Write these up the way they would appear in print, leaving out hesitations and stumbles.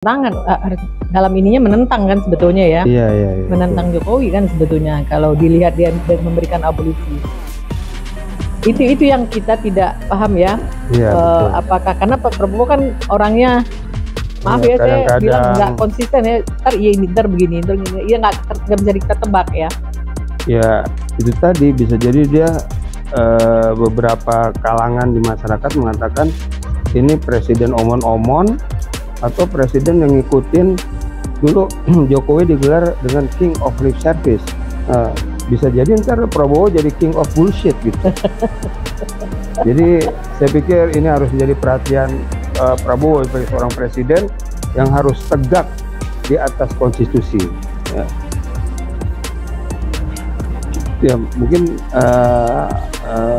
Tangan dalam ininya menentang kan sebetulnya ya. Iya. Menentang Jokowi kan sebetulnya kalau dilihat dia memberikan abolisi. Itu yang kita tidak paham ya. Iya, apakah karena Pak Prabowo kan orangnya maaf ya, saya bilang nggak konsisten ya, ntar begini, ya nggak bisa kita tebak ya. Ya itu tadi bisa jadi dia beberapa kalangan di masyarakat mengatakan ini presiden omon-omon atau presiden yang ngikutin dulu Jokowi digelar dengan King of Lip Service. Bisa jadi ntar Prabowo jadi King of Bullshit gitu. Jadi saya pikir ini harus menjadi perhatian Prabowo sebagai seorang presiden yang harus tegak di atas konstitusi. Ya mungkin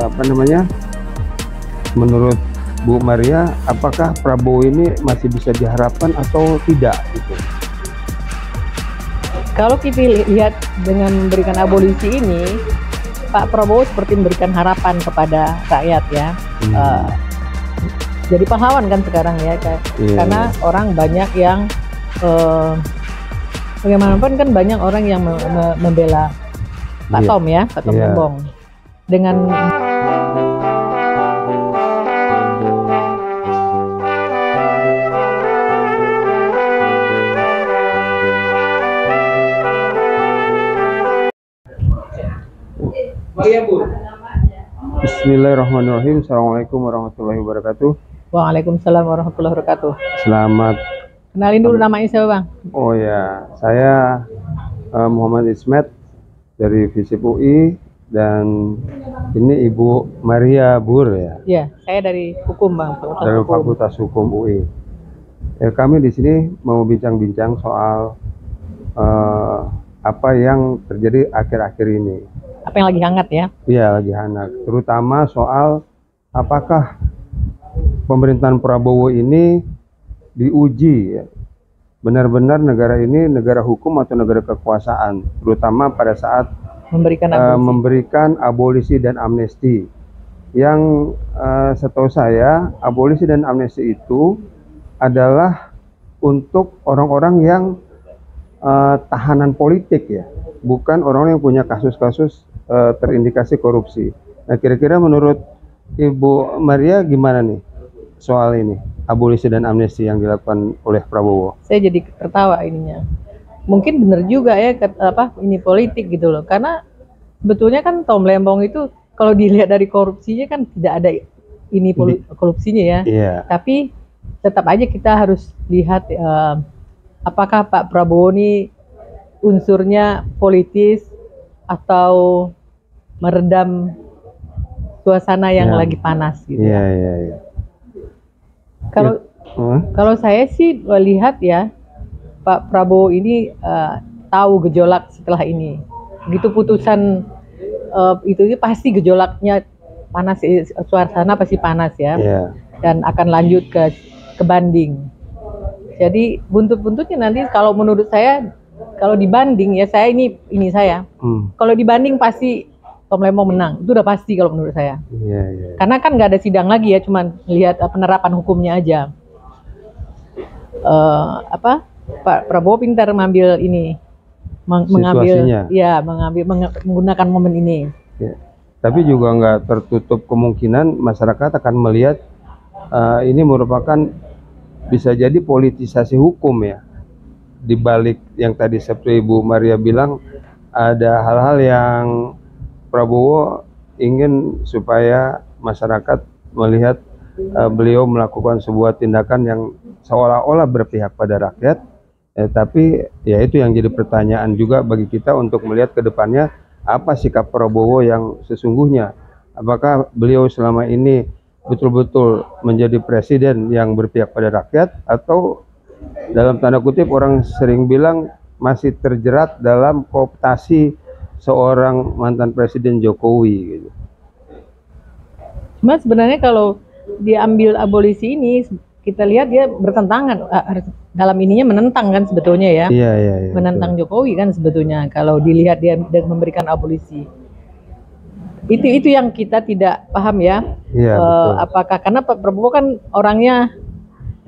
apa namanya, menurut Bu Maria, apakah Prabowo ini masih bisa diharapkan atau tidak gitu? Kalau kita lihat dengan memberikan abolisi ini, Pak Prabowo seperti memberikan harapan kepada rakyat ya. Jadi pahlawan kan sekarang ya, karena orang banyak yang bagaimanapun kan banyak orang yang membela Pak Tom ya, Pak Tom Lembong dengan Bismillahirrahmanirrahim. Assalamualaikum warahmatullahi wabarakatuh. Waalaikumsalam warahmatullahi wabarakatuh. Selamat. Kenalin dulu namanya siapa, Bang? Oh ya, saya Muhammad Ismet dari FISIP UI, dan ini Ibu Maria Bur ya. Iya, saya dari Hukum, Bang. Dari Fakultas Hukum UI. Kami di sini mau bincang-bincang soal apa yang terjadi akhir-akhir ini. Apa yang lagi hangat ya? Iya, lagi hangat. Terutama soal apakah pemerintahan Prabowo ini diuji ya, benar-benar negara ini negara hukum atau negara kekuasaan, terutama pada saat memberikan abolisi dan amnesti. Yang setahu saya, abolisi dan amnesti itu adalah untuk orang-orang yang tahanan politik ya, bukan orang yang punya kasus-kasus terindikasi korupsi. Nah, kira-kira menurut Ibu Maria gimana nih soal ini, abolisi dan amnesti yang dilakukan oleh Prabowo? Saya jadi tertawa ininya. Mungkin benar juga ya, ini politik gitu loh. Karena sebetulnya kan Tom Lembong itu kalau dilihat dari korupsinya kan tidak ada ini korupsinya ya. Tapi tetap aja kita harus lihat apakah Pak Prabowo ini unsurnya politis atau meredam suasana yang lagi panas gitu. Kalau saya sih melihat ya, Pak Prabowo ini tahu gejolak setelah ini. Begitu putusan itu pasti gejolaknya panas, suasana pasti panas ya. Dan akan lanjut ke banding. Jadi buntut-buntutnya nanti kalau menurut saya, kalau dibanding ya, saya ini saya. Kalau dibanding pasti Tom Lembong menang. Itu udah pasti kalau menurut saya. Karena kan nggak ada sidang lagi ya, cuman lihat penerapan hukumnya aja. Pak Prabowo pintar mengambil ini, menggunakan momen ini. Tapi juga nggak tertutup kemungkinan masyarakat akan melihat ini merupakan bisa jadi politisasi hukum ya. Di balik yang tadi seperti Ibu Maria bilang, ada hal-hal yang Prabowo ingin supaya masyarakat melihat beliau melakukan sebuah tindakan yang seolah-olah berpihak pada rakyat, tapi ya itu yang jadi pertanyaan juga bagi kita untuk melihat ke depannya apa sikap Prabowo yang sesungguhnya. Apakah beliau selama ini betul-betul menjadi presiden yang berpihak pada rakyat, atau dalam tanda kutip orang sering bilang masih terjerat dalam kooptasi seorang mantan presiden Jokowi gitu. Cuma sebenarnya kalau diambil abolisi ini, kita lihat dia bertentangan, dalam ininya menentang kan sebetulnya ya. Menentang Jokowi kan sebetulnya kalau dilihat dia memberikan abolisi. Itu yang kita tidak paham ya. Apakah karena Pak Prabowo kan orangnya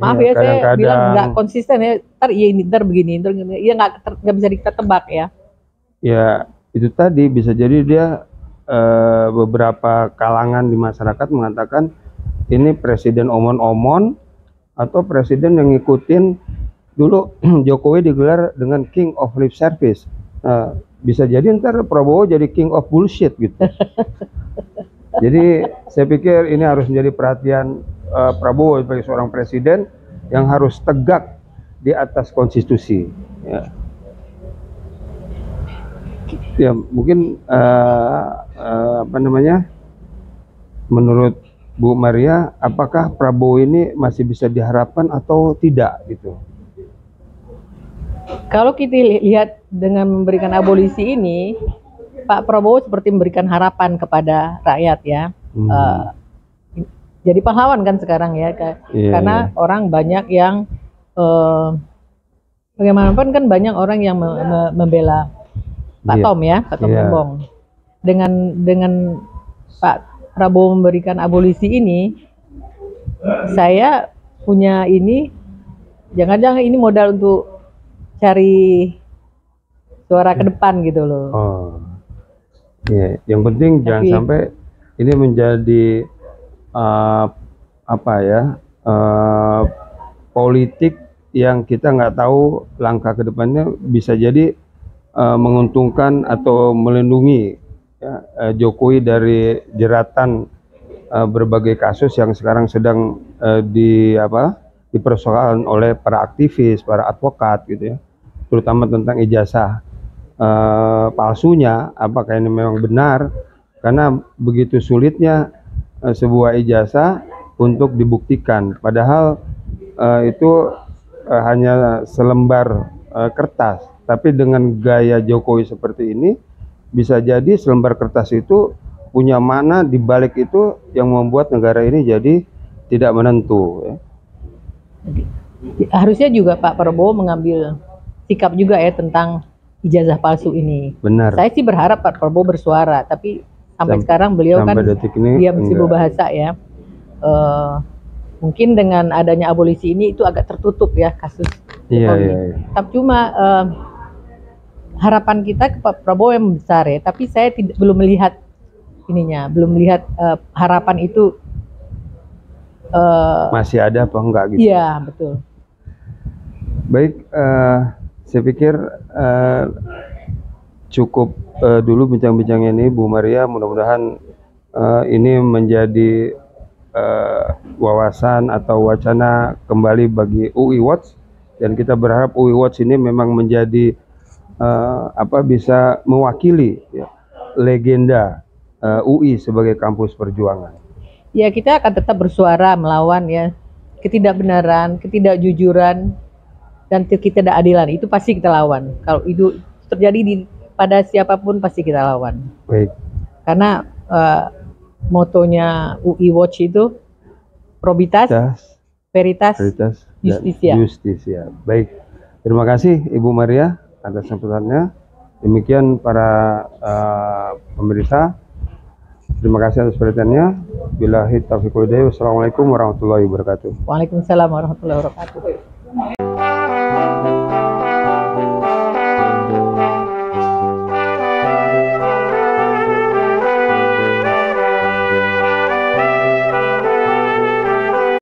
Maaf Ya, ya, saya kadang-kadang bilang nggak konsisten ya. Ntar iya ini, ntar begini, ntar gini. Iya nggak bisa kita tebak ya. ya itu tadi bisa jadi dia beberapa kalangan di masyarakat mengatakan ini presiden omon-omon atau presiden yang ngikutin dulu Jokowi digelar dengan King of Lip Service. Bisa jadi ntar Prabowo jadi King of Bullshit gitu. Jadi saya pikir ini harus menjadi perhatian Prabowo sebagai seorang presiden yang harus tegak di atas konstitusi. Ya, ya mungkin apa namanya? Menurut Bu Maria, apakah Prabowo ini masih bisa diharapkan atau tidak gitu? Kalau kita lihat dengan memberikan abolisi ini, Pak Prabowo seperti memberikan harapan kepada rakyat ya. Jadi pahlawan kan sekarang ya, karena orang banyak yang bagaimanapun kan banyak orang yang membela Pak Tom ya, Pak Tom Gembong. Dengan Pak Prabowo memberikan abolisi ini, saya punya ini, jangan-jangan ini modal untuk cari suara ke depan gitu loh. Oh, ya, yang penting jangan sampai ini menjadi apa ya, politik yang kita nggak tahu langkah ke depannya, bisa jadi menguntungkan atau melindungi ya, Jokowi dari jeratan berbagai kasus yang sekarang sedang dipersoalkan oleh para aktivis, para advokat gitu ya, terutama tentang ijazah palsunya, apakah ini memang benar, karena begitu sulitnya sebuah ijazah untuk dibuktikan, padahal itu hanya selembar kertas, tapi dengan gaya Jokowi seperti ini bisa jadi selembar kertas itu punya makna di balik itu yang membuat negara ini jadi tidak menentu ya. Harusnya juga Pak Prabowo mengambil sikap juga ya tentang ijazah palsu ini. Benar. Saya sih berharap Pak Prabowo bersuara, tapi sampai sekarang beliau kan diam sibuk bahasa ya. Mungkin dengan adanya abolisi ini itu agak tertutup ya kasus Jokowi. Iya. Tapi cuma harapan kita ke Pak Prabowo yang besar ya, tapi saya belum melihat ininya, belum melihat harapan itu masih ada apa enggak gitu. Iya, betul. Baik, saya pikir cukup dulu bincang-bincang ini Bu Maria, mudah-mudahan ini menjadi wawasan atau wacana kembali bagi UI Watch, dan kita berharap UI Watch ini memang menjadi bisa mewakili ya, legenda UI sebagai kampus perjuangan. Ya, kita akan tetap bersuara melawan ya ketidakbenaran, ketidakjujuran, dan ketidakadilan. Itu pasti kita lawan. Kalau itu terjadi pada siapapun pasti kita lawan. Baik. Karena motonya UI Watch itu probitas, veritas, justisia. Justisia. Baik. Terima kasih Ibu Maria atas sambutannya. Demikian para pemirsa. Terima kasih atas perhatiannya. Billahi taufiq wal hidayah. Wassalamualaikum warahmatullahi wabarakatuh. Waalaikumsalam warahmatullahi wabarakatuh.